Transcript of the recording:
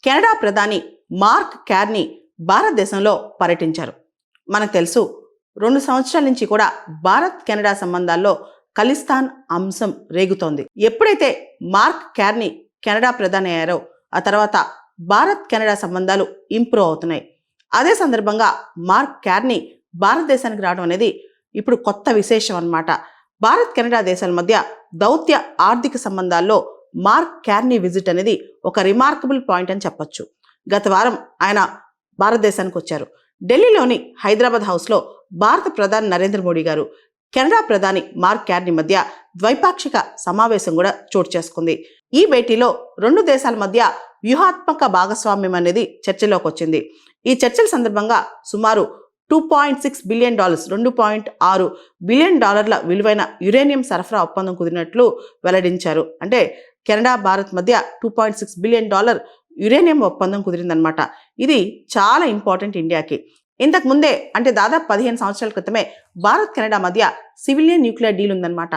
Canada ప్రధాని mark Carney భారతదేశంలో పర్యటించారు. మనకు తెలుసు 2 సంవత్సరాల నుంచి కూడా భారత్ కెనడా సంబంధాల్లో ఖలిస్తాన్ అంశం రేగుతోంది. ఎప్పుడైతే మార్క్ కార్నీ కెనడా ప్రధాని అయ్యారో ఆ తర్వాత భారత్ కెనడా సంబంధాలు ఇంప్రూవ్ అవుతున్నాయి. అదే సందర్భంగా మార్క్ కార్నీ భారతదేశానికి రావడం అనేది ఇప్పుడు కొత్త విశేషం అన్నమాట. భారత్ కెనడా దేశాల మధ్య దౌత్య ఆర్థిక సంబంధాల్లో మార్క్ కార్నీ విజిట్ అనేది ఒక రిమార్కబుల్ పాయింట్ అని చెప్పొచ్చు. గత వారం ఆయన భారతదేశానికి వచ్చారు. ఢిల్లీలోని హైదరాబాద్ హౌస్లో భారత ప్రధాని నరేంద్ర మోడీ గారు కెనడా ప్రధాని మార్క్ కార్నీ మధ్య ద్వైపాక్షిక సమావేశం కూడా చోటు చేసుకుంది. ఈ భేటీలో 2 దేశాల మధ్య వ్యూహాత్మక భాగస్వామ్యం అనేది చర్చలోకి వచ్చింది. ఈ చర్చల సందర్భంగా సుమారు $2.6 బిలియన్, $2.6 బిలియన్ విలువైన యురేనియం సరఫరా ఒప్పందం కుదిరినట్లు వెల్లడించారు. అంటే కెనడా భారత్ మధ్య $2.6 బిలియన్ యురేనియం ఒప్పందం కుదిరిందనమాట. ఇది చాలా ఇంపార్టెంట్ ఇండియాకి. ఇంతకు ముందే అంటే దాదాపు 15 సంవత్సరాల క్రితమే భారత్ కెనడా మధ్య సివిలియన్ న్యూక్లియర్ డీల్ ఉందన్నమాట.